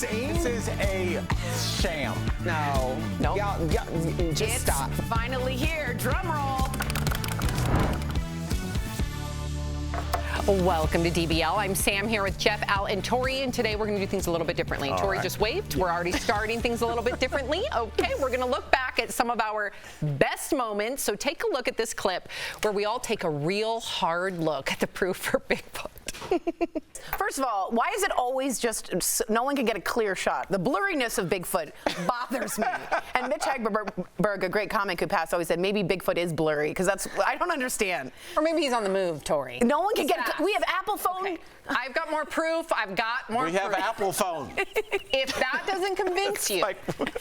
insane? This is a sham. No. Nope. Y'all, just stop. Finally here. Drum roll. Welcome to DBL. I'm Sam here with Jeff, Al, and Tori, and today we're going to do things a little bit differently. Tori just waved. We're already starting things a little bit differently. Okay, we're going to look back at some of our best moments. So take a look at this clip where we all take a real hard look at the proof for Bigfoot. First of all, why is it always just no one can get a clear shot? The blurriness of Bigfoot bothers me. And Mitch Hagberg, a great comic who passed, always said maybe Bigfoot is blurry because I don't understand. Or maybe he's on the move, Tori. No one can get. We have Apple phone. Okay. I've got more proof. I've got more proof. We have Apple phone. If that doesn't convince you,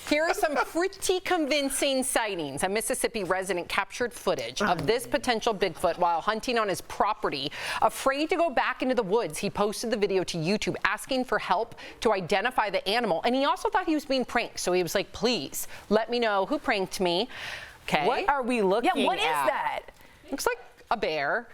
here are some pretty convincing sightings. A Mississippi resident captured footage of this potential Bigfoot while hunting on his property. Afraid to go back into the woods, he posted the video to YouTube asking for help to identify the animal. And he also thought he was being pranked. So he was like, please let me know who pranked me. Okay. What are we looking at? Yeah, what is that? Looks like a bear.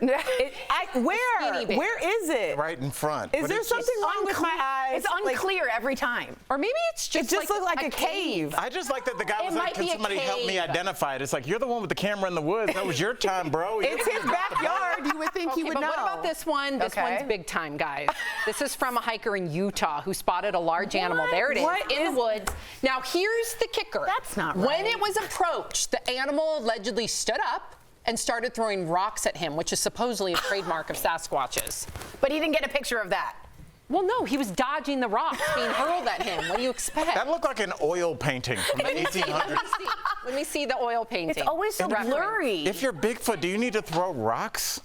Where? Bear. Where is it? Right in front. Is But there it's something wrong with my eyes? It's unclear every time. Or maybe it's just It just looked like a cave. I just like that the guy was like, might can be a somebody help me cave. identify it? It's like, you're the one with the camera in the woods. That was your time, bro. It's his backyard. You would think he would but know. what about this one? This Okay. one's big time, guys. This is from a hiker in Utah who spotted a large animal. There it is, What in is- the woods. Now, here's the kicker. That's not When right. it was approached, the animal allegedly stood up and started throwing rocks at him, which is supposedly a trademark of Sasquatches. But he didn't get a picture of that. Well, no, he was dodging the rocks being hurled at him. What do you expect? That looked like an oil painting from the 1800s. Let me see the oil painting. It's always so Reference. blurry. If you're Bigfoot, do you need to throw rocks?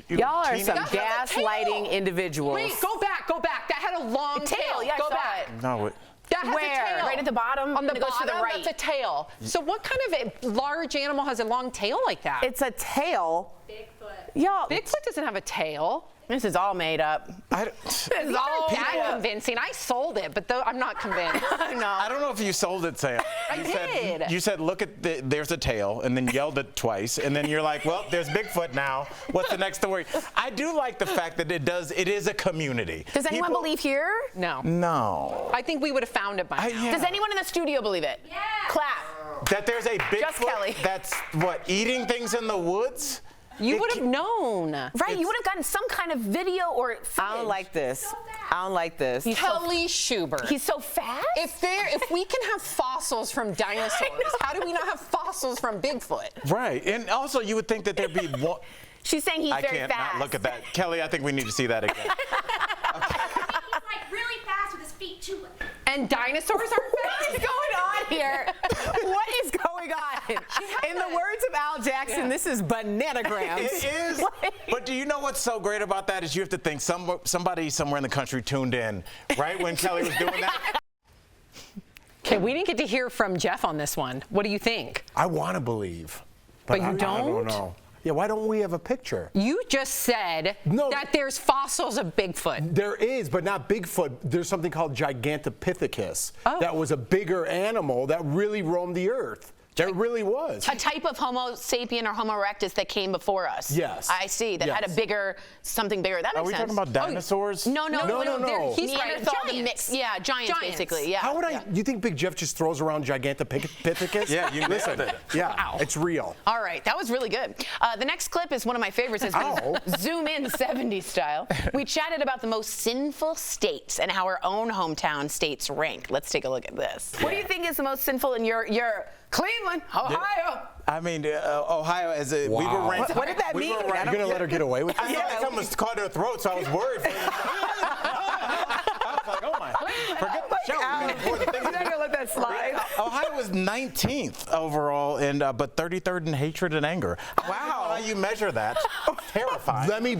Y'all are some That's not a tail. gaslighting individuals. Wait, go back. That had a long tail, yeah, I Go saw back. it. No, That has Where? a tail. Right at the bottom? On the And it goes to bottom, the right. that's a tail. So what kind of a large animal has a long tail like that? It's a tail. Bigfoot. Y'all. Bigfoot doesn't have a tail. This is all made up. It's all that convincing. I sold it, but I'm not convinced. I don't know if you sold it, Sam. did. You said, look at there's a tail, and then yelled it twice, and then you're like, well, there's Bigfoot now. What's the next story? I do like the fact that it is a community. Does anyone believe here? No. No. I think we would have found it by now. Yeah. Does anyone in the studio believe it? Yeah. Clap. That there's a Just Kelly. Bigfoot that's, what, eating things in the woods? You would have known. Right, you would have gotten some kind of video or footage. I don't like this. I don't like this. Kelly Schubert. He's so fast? If we can have fossils from dinosaurs, how do we not have fossils from Bigfoot? Right. And also, you would think that there'd be one. She's saying he's I very can't fast. not look at that. Kelly, I think we need to see that again. He's like really fast with his feet too. And dinosaurs aren't What is fast? going on here? What is going on? In the words of Al Jackson, this is bananagrams. It is. But do you know what's so great about that is you have to think somebody somewhere in the country tuned in, right, when Kelly was doing that? Okay, we didn't get to hear from Jeff on this one. What do you think? I want to believe. But you I don't? don't know. Yeah, why don't we have a picture? You just said No. that there's fossils of Bigfoot. There is, but not Bigfoot. There's something called Gigantopithecus. Oh. That was a bigger animal that really roamed the earth. There really was. A type of Homo sapien or Homo erectus that came before us. Yes. I see. That had a Yes. bigger, something bigger. That Are makes we sense. talking about dinosaurs? No. He's right. Neanderthal, the Giants. mix. Yeah, giants, basically. Yeah. How would yeah. you think Big Jeff just throws around Gigantopithecus? Yeah, you Listen. nailed it. Yeah, Wow. it's real. All right, that was really good. The next clip is one of my favorites. It's Ow. zoom in 70s style. We chatted about the most sinful states and how our own hometown states rank. Let's take a look at this. What do you think is the most sinful in your Cleveland, Ohio? I mean, Ohio, as a, we were Wow. ranked. What did that mean? Were I ranked, You're going to let her get away with I that? thought someone caught her throat, so I was worried. I was like, oh my, forget the show. We got important things You're to not do. going to let that slide? Ohio was 19th overall, but 33rd in hatred and anger. Wow. How you measure that? Terrifying. Let me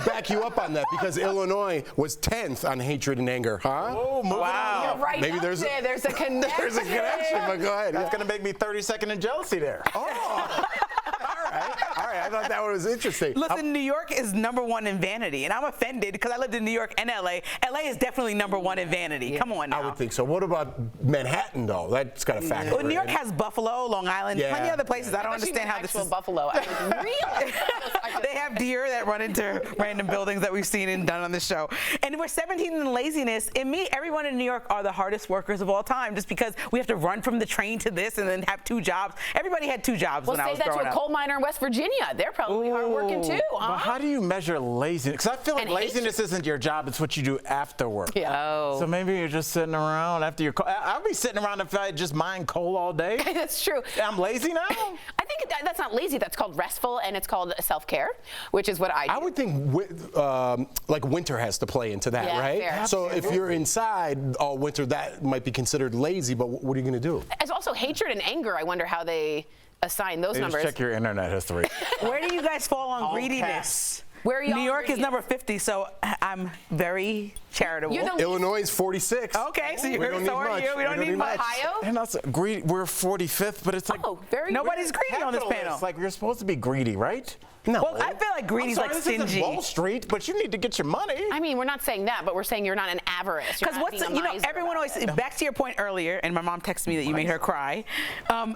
back you up on that because Illinois was 10th on hatred and anger, huh? Oh, moving on. You're right Maybe up there's there. There's a connection. There's a connection, but go ahead. That's going to make me 32nd in jealousy there. Oh. All right. thought that one was interesting. Listen, New York is #1 in vanity, and I'm offended because I lived in New York and LA. LA is definitely #1 in vanity. Come on now. I would think so. What about Manhattan, though? That's got a factor. Well, New York has Buffalo, Long Island, plenty of other places. I don't understand how this is. Buffalo. I was really? They have deer that run into random buildings that we've seen and done on this show. And we're 17 in laziness. And everyone in New York are the hardest workers of all time, just because we have to run from the train to this and then have 2 jobs. Everybody had 2 jobs when I was growing up. Well, say that to a coal miner in West Virginia. They're probably hardworking too. But how do you measure laziness? Because I feel like laziness isn't your job; it's what you do after work. Yeah. Oh. So maybe you're just sitting around after your. I'll be sitting around if I just mine coal all day. That's true. I'm lazy now. I think that's not lazy. That's called restful, and it's called self-care, which is what I do. I would think like winter has to play into that, right? Fair. So if you're inside all winter, that might be considered lazy, but what are you going to do? It's also hatred and anger. I wonder how they assign those numbers. Just check your internet history. Where do you guys fall on greediness? Where are you? New York is number 50, so I'm very charitable. Illinois is 46. Okay, so We don't need much. We don't need much. Ohio? And that's greedy. We're 45th, but it's like Very Nobody's greedy on this panel. Like you're supposed to be greedy, right? No. Well, I feel like greedy's like This isn't stingy. Wall Street, but you need to get your money. I mean, we're not saying that, but we're saying you're not an avarice. Because everyone always, back to your point earlier, and my mom texted me that you made her cry.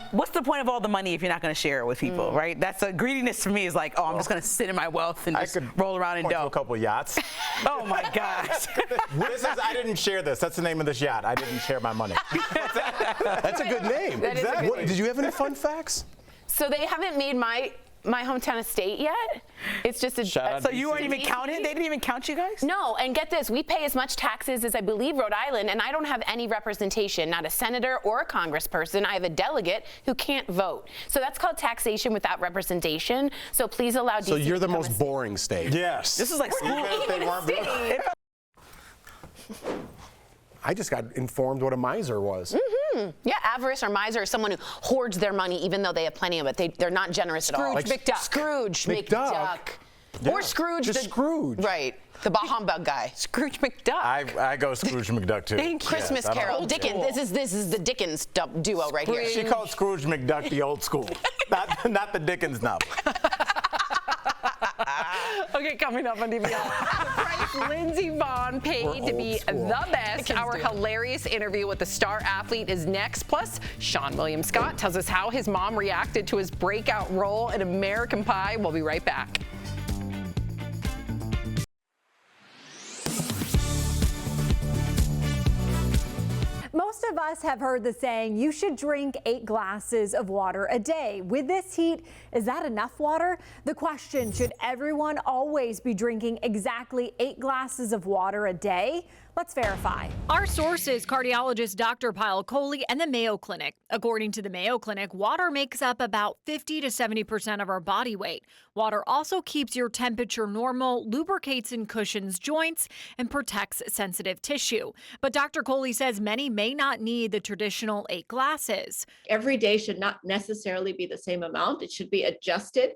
What's the point of all the money if you're not going to share it with people, right? That's greediness for me is like, I'm just going to sit in my wealth and just roll around in Point to dough. a couple yachts. Oh my gosh. I didn't share this. That's the name of this yacht. I didn't share my money. That's a good name. That is a good name. Did you have any fun facts? So they haven't made my hometown estate yet. It's just a. So you weren't even counted? They didn't even count you guys? No, and get this, we pay as much taxes as I believe Rhode Island, and I don't have any representation, not a senator or a congressperson. I have a delegate who can't vote. So that's called taxation without representation. So please allow DC So you're the to become most boring state. Yes. This is like school. I just got informed what a miser was. Yeah, avarice or miser is someone who hoards their money even though they have plenty of it. They're not generous at all. Scrooge McDuck. Scrooge McDuck. McDuck. Or Scrooge. Just Scrooge. Right. The bah humbug guy. Scrooge McDuck. I go Scrooge McDuck too. Thank you. Christmas Carol. Dickens. This is the Dickens duo right here. She called Scrooge McDuck the old school, not the Dickens novel. Okay, coming up on DBL. The price Lindsey Vonn paid to be the best. Our hilarious interview with the star athlete is next. Plus, Sean William Scott tells us how his mom reacted to his breakout role in American Pie. We'll be right back. Most of us have heard the saying, you should drink 8 glasses of water a day. With this heat, is that enough water? The question, should everyone always be drinking exactly 8 glasses of water a day? Let's verify. Our source is cardiologist Dr. Pyle Coley and the Mayo Clinic. According to the Mayo Clinic, water makes up about 50 to 70% of our body weight. Water also keeps your temperature normal, lubricates and cushions joints, and protects sensitive tissue. But Dr. Coley says many may not need the traditional 8 glasses. Every day should not necessarily be the same amount. It should be adjusted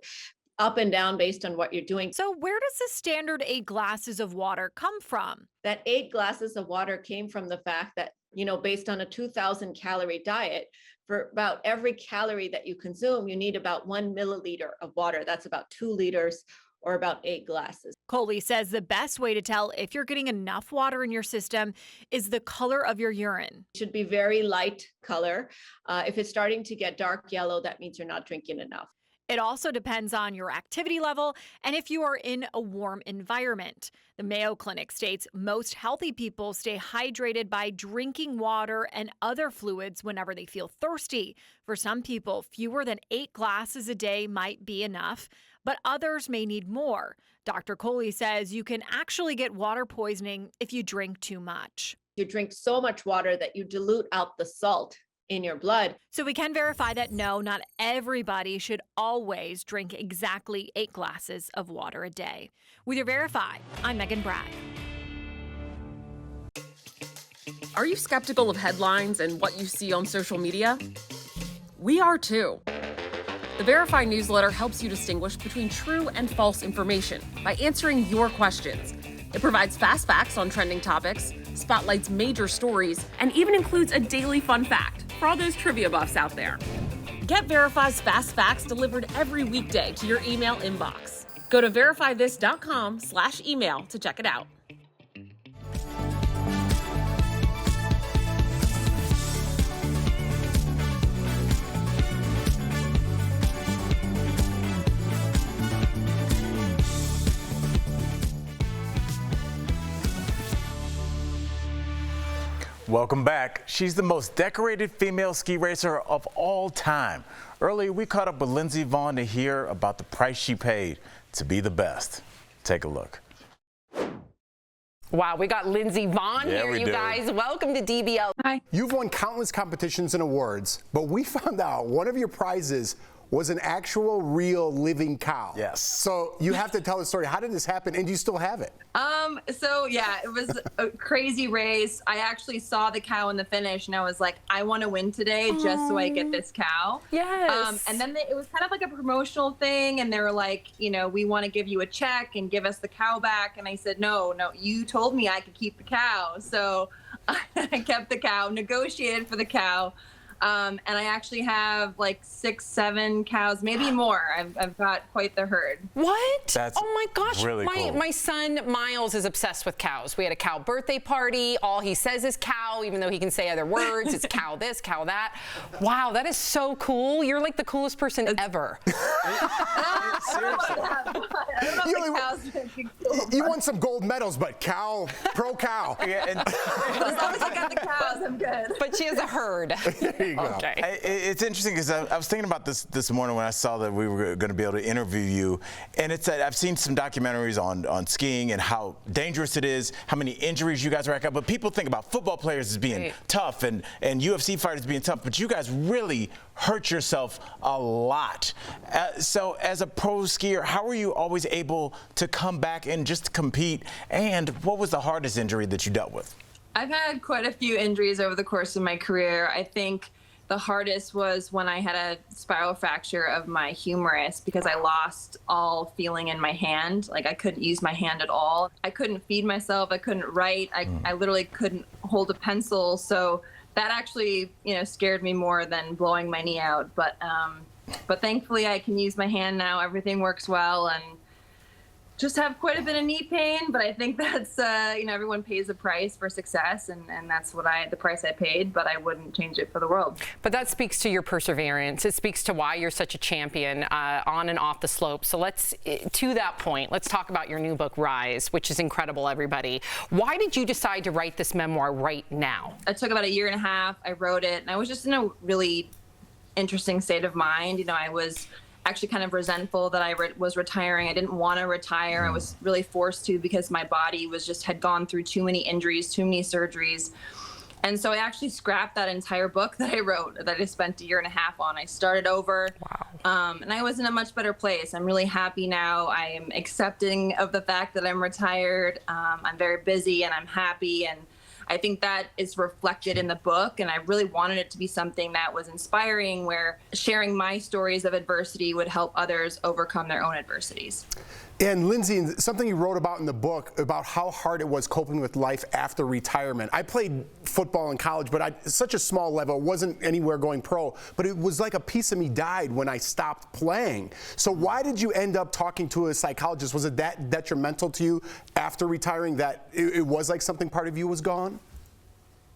up and down based on what you're doing. So where does the standard 8 glasses of water come from? That 8 glasses of water came from the fact that, based on a 2,000 calorie diet, for about every calorie that you consume, you need about 1 milliliter of water. That's about 2 liters or about 8 glasses. Coley says the best way to tell if you're getting enough water in your system is the color of your urine. It should be very light color. If it's starting to get dark yellow, that means you're not drinking enough. It also depends on your activity level and if you are in a warm environment. The Mayo Clinic states most healthy people stay hydrated by drinking water and other fluids whenever they feel thirsty. For some people, fewer than 8 glasses a day might be enough, but others may need more. Dr. Coley says you can actually get water poisoning if you drink too much. You drink so much water that you dilute out the salt in your blood. So we can verify that no, not everybody should always drink exactly 8 glasses of water a day. With your Verify, I'm Megan Bragg. Are you skeptical of headlines and what you see on social media? We are too. The Verify newsletter helps you distinguish between true and false information by answering your questions. It provides fast facts on trending topics, spotlights major stories, and even includes a daily fun fact for all those trivia buffs out there. Get Verify's fast facts delivered every weekday to your email inbox. Go to verifythis.com/email to check it out. Welcome back. She's the most decorated female ski racer of all time. Earlier, we caught up with Lindsey Vonn to hear about the price she paid to be the best. Take a look. Wow, we got Lindsey Vonn Yeah, here, we you do. guys. Welcome to DBL. Hi. You've won countless competitions and awards, but we found out one of your prizes was an actual, real, living cow. Yes. So you have to tell the story. How did this happen, and do you still have it? So yeah, it was a crazy race. I actually saw the cow in the finish, and I was like, I want to win today just so I get this cow. Yes. And then it was kind of like a promotional thing, and they were like, you know, we want to give you a check and give us the cow back. And I said, no, you told me I could keep the cow. So I kept the cow, negotiated for the cow. And I actually have like 6, 7 cows, maybe more. I've got quite the herd. What? That's oh my gosh. really cool. My son Miles is obsessed with cows. We had a cow birthday party. All he says is cow, even though he can say other words. It's cow this, cow that. Wow, that is so cool. You're like the coolest person ever. Seriously. You won some gold medals, but cow, pro cow. Yeah, and As long as I got the cows, I'm good. But she has a herd. There you go. Okay. It's interesting because I was thinking about this morning when I saw that we were going to be able to interview you, and I've seen some documentaries on skiing and how dangerous it is, how many injuries you guys rack up. But people think about football players as being tough and UFC fighters being tough, but you guys really hurt yourself a lot. So as a pro skier, how were you always able to come back and just compete? And what was the hardest injury that you dealt with? I've had quite a few injuries over the course of my career. I think the hardest was when I had a spiral fracture of my humerus because I lost all feeling in my hand. Like I couldn't use my hand at all. I couldn't feed myself. I couldn't write. I literally couldn't hold a pencil. So that actually, scared me more than blowing my knee out. But thankfully I can use my hand now. Everything works well, and just have quite a bit of knee pain, but I think that's, everyone pays a price for success, and that's the price I paid, but I wouldn't change it for the world. But that speaks to your perseverance. It speaks to why you're such a champion on and off the slope. So to that point, let's talk about your new book, Rise, which is incredible, everybody. Why did you decide to write this memoir right now? It took about 1.5 years. I wrote it, and I was just in a really interesting state of mind. I was actually kind of resentful that I was retiring. I didn't want to retire. I was really forced to because my body had gone through too many injuries, too many surgeries. And so I actually scrapped that entire book that I wrote that I spent 1.5 years on. I started over. Wow. And I was in a much better place. I'm really happy now. I am accepting of the fact that I'm retired. I'm very busy and I'm happy. And I think that is reflected in the book, and I really wanted it to be something that was inspiring, where sharing my stories of adversity would help others overcome their own adversities. And Lindsey, something you wrote about in the book about how hard it was coping with life after retirement. I played football in college, but such a small level, it wasn't anywhere going pro, but it was like a piece of me died when I stopped playing. So why did you end up talking to a psychologist? Was it that detrimental to you after retiring that it was like something part of you was gone?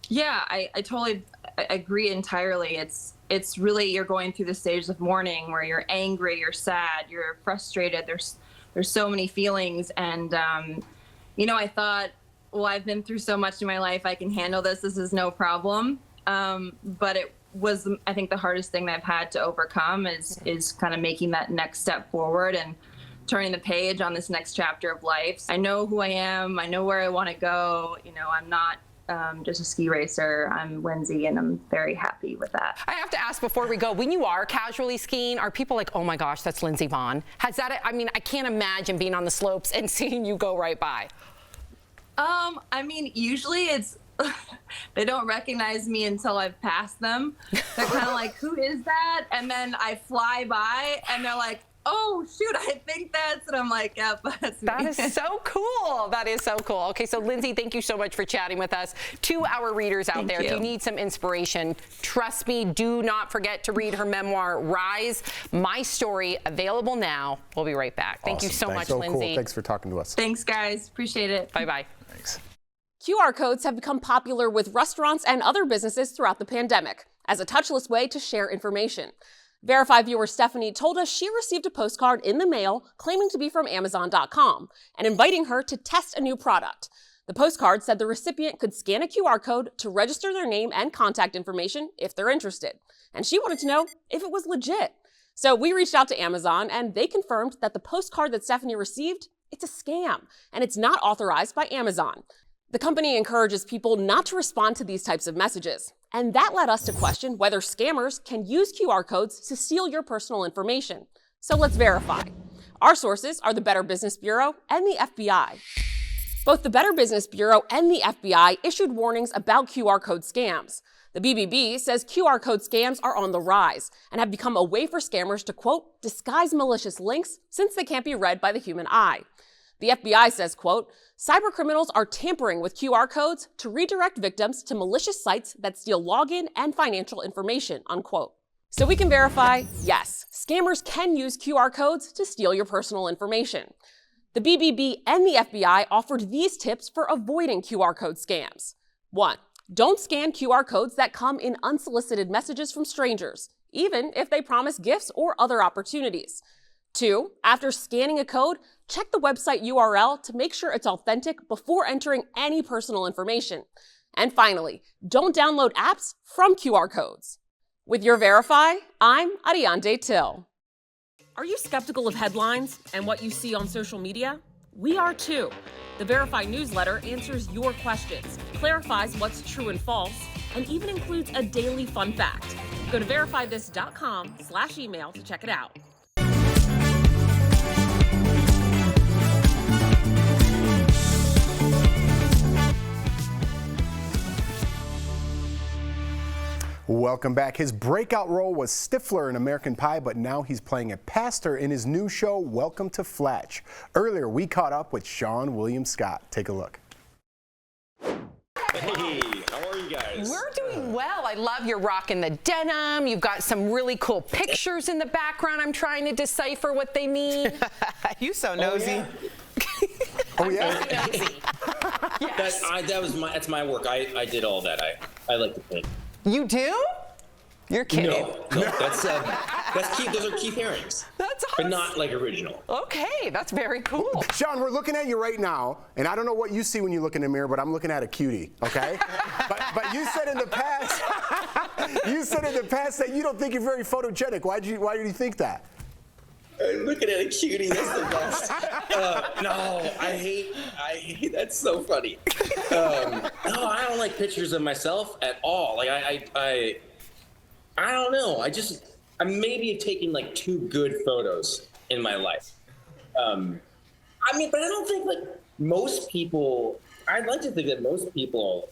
Yeah, I totally agree entirely. It's really, you're going through the stages of mourning where you're angry, you're sad, you're frustrated. There's so many feelings. And, I thought, well, I've been through so much in my life. I can handle this. This is no problem. But it was, I think, the hardest thing that I've had to overcome is kind of making that next step forward and turning the page on this next chapter of life. I know who I am. I know where I want to go. I'm not just a ski racer. I'm Lindsey, and I'm very happy with that. I have to ask before we go, when you are casually skiing, are people like, oh my gosh, that's Lindsey Vonn? I can't imagine being on the slopes and seeing you go right by. Usually it's, they don't recognize me until I've passed them. They're kind of like, who is that? And then I fly by and they're like, oh, shoot, I think that's, and I'm like, yep, that's me. That is so cool. That is so cool. Okay, so Lindsay, thank you so much for chatting with us. To our readers out there, if you need some inspiration, trust me, do not forget to read her memoir, Rise, My Story, available now. We'll be right back. Thank you so much, so Lindsay. Cool. Thanks for talking to us. Thanks, guys. Appreciate it. Bye-bye. Thanks. QR codes have become popular with restaurants and other businesses throughout the pandemic as a touchless way to share information. Verify viewer Stephanie told us she received a postcard in the mail claiming to be from Amazon.com and inviting her to test a new product. The postcard said the recipient could scan a QR code to register their name and contact information if they're interested. And she wanted to know if it was legit. So we reached out to Amazon and they confirmed that the postcard that Stephanie received, it's a scam and it's not authorized by Amazon. The company encourages people not to respond to these types of messages. And that led us to question whether scammers can use QR codes to steal your personal information. So let's verify. Our sources are the Better Business Bureau and the FBI. Both the Better Business Bureau and the FBI issued warnings about QR code scams. The BBB says QR code scams are on the rise and have become a way for scammers to, quote, disguise malicious links since they can't be read by the human eye. The FBI says, quote, cybercriminals are tampering with QR codes to redirect victims to malicious sites that steal login and financial information, unquote. So we can verify, yes, scammers can use QR codes to steal your personal information. The BBB and the FBI offered these tips for avoiding QR code scams. 1. Don't scan QR codes that come in unsolicited messages from strangers, even if they promise gifts or other opportunities. 2, after scanning a code, check the website URL to make sure it's authentic before entering any personal information. And finally, don't download apps from QR codes. With your Verify, I'm Ariane Till. Are you skeptical of headlines and what you see on social media? We are too. The Verify newsletter answers your questions, clarifies what's true and false, and even includes a daily fun fact. Go to verifythis.com/email to check it out. Welcome back. His breakout role was Stifler in American Pie, but now he's playing a pastor in his new show, Welcome to Flatch. Earlier, we caught up with Sean William Scott. Take a look. Hey, how are you guys? We're doing well. I love you're rocking the denim. You've got some really cool pictures in the background. I'm trying to decipher what they mean. You so nosy. Oh, yeah? Yes. That's my work. I did all that. I like to paint. You do? You're kidding. No, those are Keith Haring's. That's awesome. But not like original. Okay, that's very cool. Sean, we're looking at you right now, and I don't know what you see when you look in the mirror, but I'm looking at a cutie, okay? but you said in the past, that you don't think you're very photogenic. Why did you think that? Looking at a cutie, that's the best. No, I hate. That's so funny. No, I don't like pictures of myself at all. Like I don't know. I maybe have taken like 2 good photos in my life. But I don't think like most people. I'd like to think that most people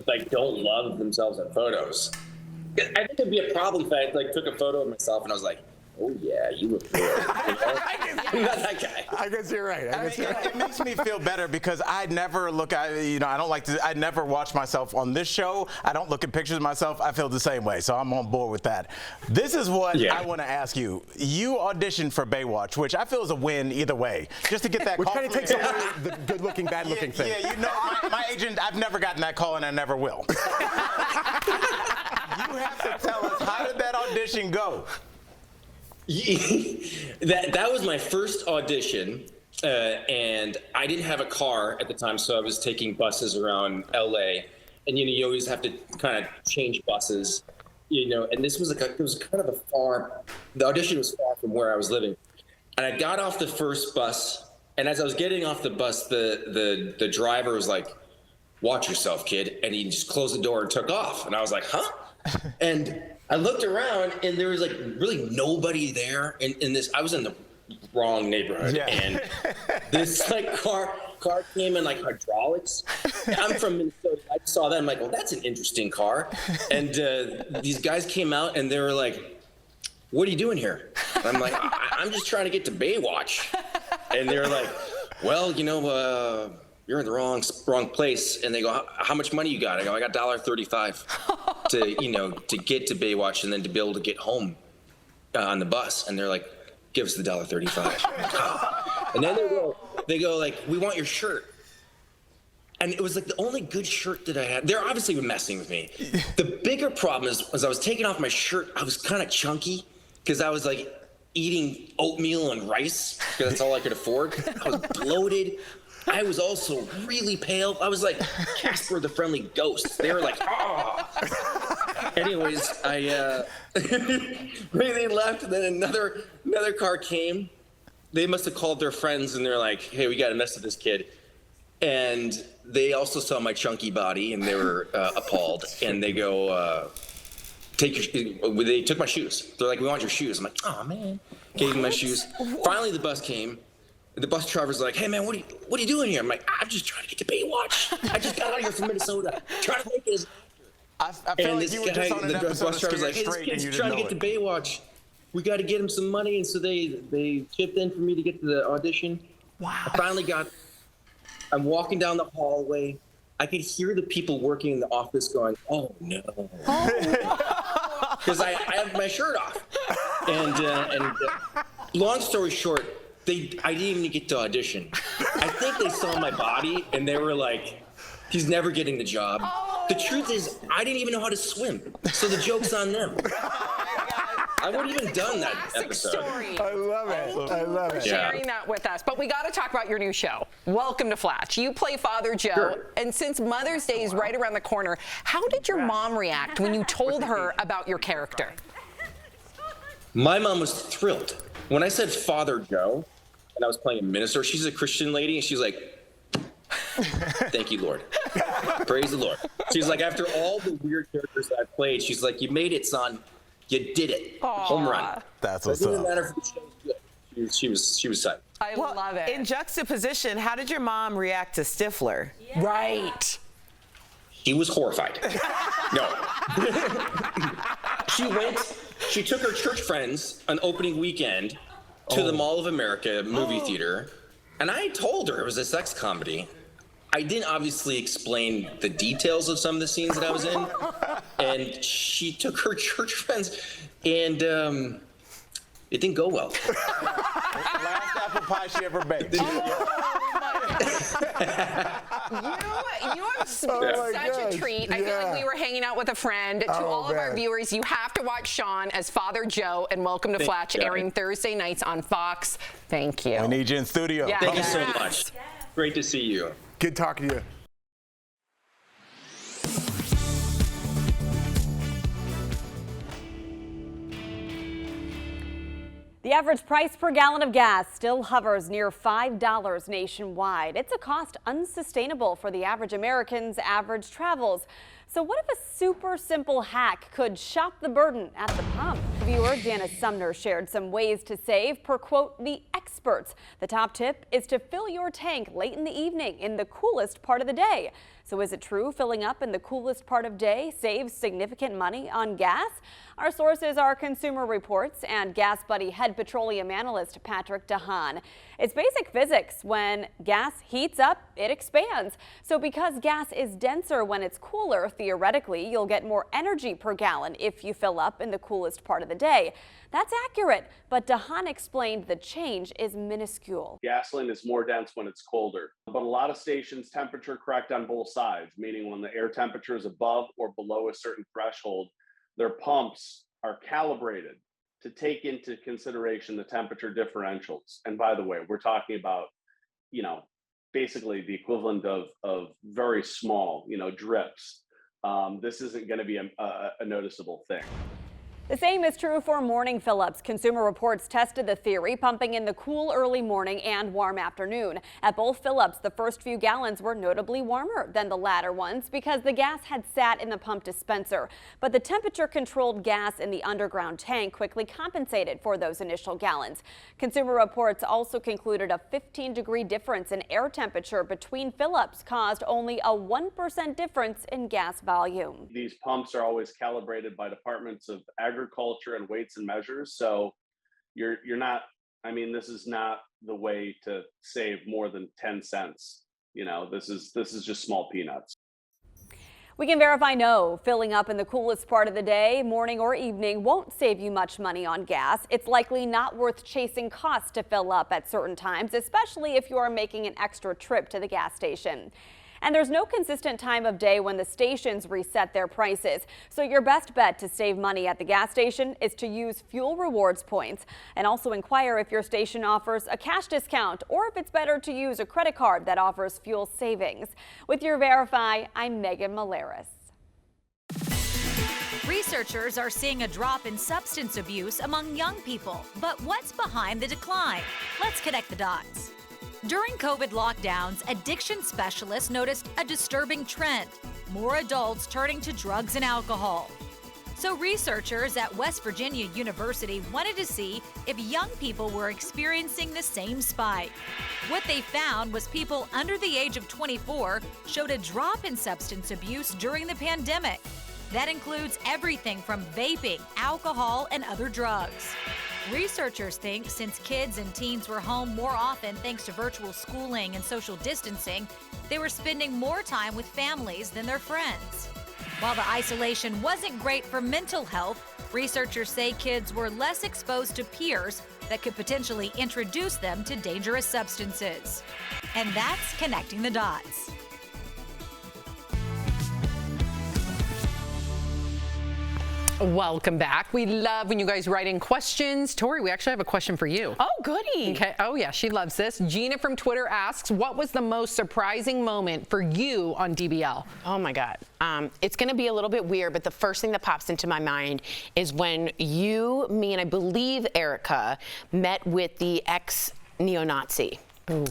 like don't love themselves in photos. I think it'd be a problem if I like took a photo of myself and I was like, oh yeah, you look good. I'm not that guy. I guess you're right. It makes me feel better because I never look at, I never watch myself on this show. I don't look at pictures of myself. I feel the same way, so I'm on board with that. This is what I want to ask you. You auditioned for Baywatch, which I feel is a win either way. Just to get that which call. Which kind of takes away the good-looking, bad-looking thing. Yeah, my agent, I've never gotten that call and I never will. You have to tell us, how did that audition go? That was my first audition, and I didn't have a car at the time, so I was taking buses around LA, and you always have to kind of change buses, and this was it was kind of the audition was far from where I was living, and I got off the first bus, and as I was getting off the bus, the driver was like, "Watch yourself, kid," and he just closed the door and took off, and I was like, "Huh?" And I looked around and there was like really nobody there in this. I was in the wrong neighborhood, and this like car came in like hydraulics. I'm from Minnesota. I saw that. I'm like, well, that's an interesting car. And these guys came out and they were like, "What are you doing here?" I'm like, I'm just trying to get to Baywatch. And they're like, well, you're in the wrong place. And they go, how much money you got? I go, I got $1.35 to get to Baywatch and then to be able to get home on the bus. And they're like, give us the $1.35. And then they go like, we want your shirt. And it was like the only good shirt that I had. They're obviously messing with me. The bigger problem is, as I was taking off my shirt, I was kind of chunky because I was like eating oatmeal and rice because that's all I could afford. I was bloated. I was also really pale. I was like Casper the Friendly Ghost. They were like, oh. Anyways, I they left, and then another car came. They must have called their friends, and they're like, hey, we got to mess with this kid. And they also saw my chunky body, and they were appalled. And they go, they took my shoes. They're like, we want your shoes. I'm like, oh man. Gave them my shoes. Finally, the bus came. The bus driver's like, hey man, what are you doing here? I'm like, I'm just trying to get to Baywatch. I just got out here from Minnesota. Trying to make it as I feel like you were just on an episode of bus driver's like, hey, this kid's trying to get to Baywatch. We got to get him some money. And so they chipped in for me to get to the audition. Wow. I finally I'm walking down the hallway. I could hear the people working in the office going, oh no. Because I have my shirt off. And long story short, I didn't even get to audition. I think they saw my body and they were like, he's never getting the job. The truth is, I didn't even know how to swim. So the joke's on them. I wouldn't even done that episode. Story. I love it. I love For it. sharing that with us. But we got to talk about your new show. Welcome to Flatch. You play Father Joe. Sure. And since Mother's Day is right around the corner, how did your mom react when you told her about your character? My mom was thrilled. When I said Father Joe, and I was playing a minister, she's a Christian lady, and she's like, thank you, Lord. Praise the Lord. She's like, after all the weird characters that I played, she's like, you made it, son. You did it. Aww. Home run. That's So what's it didn't up. matter if the show was good. She was psyched. I love it. In juxtaposition, how did your mom react to Stifler? Right. She was horrified. No. She took her church friends on opening weekend to the Mall of America movie theater, and I told her it was a sex comedy. I didn't obviously explain the details of some of the scenes that I was in, and she took her church friends, and it didn't go well. Last apple pie she ever baked. You have been such a treat. I feel like we were hanging out with a friend. To all of our viewers, you have to watch Sean as Father Joe and Welcome to Flatch, airing Thursday nights on Fox. Thank you. We need you in studio. Yeah. Thank you so much. Great to see you. Good talking to you. The average price per gallon of gas still hovers near $5 nationwide. It's a cost unsustainable for the average American's average travels. So what if a super simple hack could shop the burden at the pump? Viewer Janice Sumner shared some ways to save per, quote, the experts. The top tip is to fill your tank late in the evening in the coolest part of the day. So is it true filling up in the coolest part of day saves significant money on gas? Our sources are Consumer Reports and Gas Buddy head petroleum analyst Patrick DeHaan. It's basic physics. When gas heats up, it expands. So because gas is denser when it's cooler, theoretically, you'll get more energy per gallon if you fill up in the coolest part of the day. That's accurate, but DeHaan explained the change is minuscule. Gasoline is more dense when it's colder, but a lot of stations temperature correct on both sides, meaning when the air temperature is above or below a certain threshold, their pumps are calibrated to take into consideration the temperature differentials. And by the way, we're talking about, basically the equivalent of very small, drips. This isn't going to be a noticeable thing. The same is true for morning fill-ups. Consumer Reports tested the theory, pumping in the cool early morning and warm afternoon. At both fill-ups, the first few gallons were notably warmer than the latter ones because the gas had sat in the pump dispenser. But the temperature-controlled gas in the underground tank quickly compensated for those initial gallons. Consumer Reports also concluded a 15-degree difference in air temperature between fill-ups caused only a 1% difference in gas volume. These pumps are always calibrated by departments of agriculture and weights and measures. So you're not, I mean, this is not the way to save more than 10 cents. You know, this is just small peanuts. We can verify no. Filling up in the coolest part of the day, morning or evening, won't save you much money on gas. It's likely not worth chasing costs to fill up at certain times, especially if you are making an extra trip to the gas station. And there's no consistent time of day when the stations reset their prices. So your best bet to save money at the gas station is to use fuel rewards points, and also inquire if your station offers a cash discount or if it's better to use a credit card that offers fuel savings. With your Verify, I'm Megan Malaris. Researchers are seeing a drop in substance abuse among young people. But what's behind the decline? Let's connect the dots. During COVID lockdowns, addiction specialists noticed a disturbing trend: more adults turning to drugs and alcohol. So researchers at West Virginia University wanted to see if young people were experiencing the same spike. What they found was people under the age of 24 showed a drop in substance abuse during the pandemic. That includes everything from vaping, alcohol, and other drugs. Researchers think since kids and teens were home more often thanks to virtual schooling and social distancing, they were spending more time with families than their friends. While the isolation wasn't great for mental health, researchers say kids were less exposed to peers that could potentially introduce them to dangerous substances. And that's connecting the dots. Welcome back. We love when you guys write in questions. Tori, we actually have a question for you. Oh, goody. Okay. Oh, yeah, she loves this. Gina from Twitter asks, what was the most surprising moment for you on DBL? Oh, my God. It's going to be a little bit weird, but the first thing that pops into my mind is when you, me, and I believe Erica met with the ex-neo-Nazi. Ooh.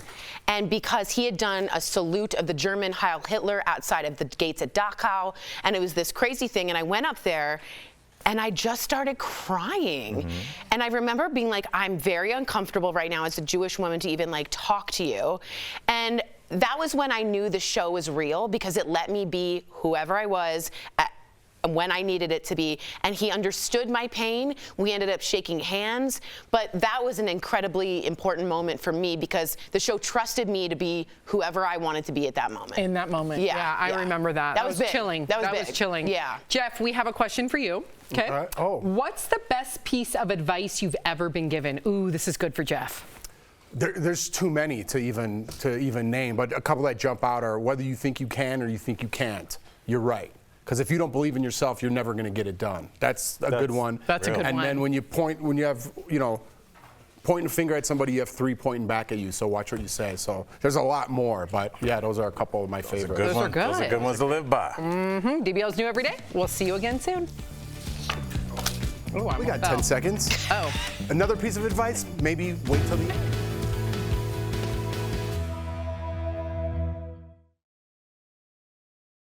And because he had done a salute of the German Heil Hitler outside of the gates at Dachau, and it was this crazy thing, and I went up there, and I just started crying. Mm-hmm. And I remember being like, I'm very uncomfortable right now as a Jewish woman to even like talk to you. And that was when I knew the show was real, because it let me be whoever I was when I needed it to be. And he understood my pain. We ended up shaking hands. But that was an incredibly important moment for me, because the show trusted me to be whoever I wanted to be at that moment. In that moment. Yeah, I remember that. That was big. chilling. That was was big. chilling. Yeah. Jeff, we have a question for you. Okay. What's the best piece of advice you've ever been given? Ooh, this is good for Jeff. There's too many to even name, but a couple that jump out are whether you think you can or you think you can't. You're right. Because if you don't believe in yourself, you're never going to get it done. That's a good one. That's a good one. And then when you have, pointing a finger at somebody, you have three pointing back at you. So watch what you say. So there's a lot more, but yeah, those are a couple of my favorites. Those are good. Those are good ones to live by. Mm-hmm. DBL's new every day. We'll see you again soon. We got 10 seconds. Oh. Another piece of advice, maybe wait till the end.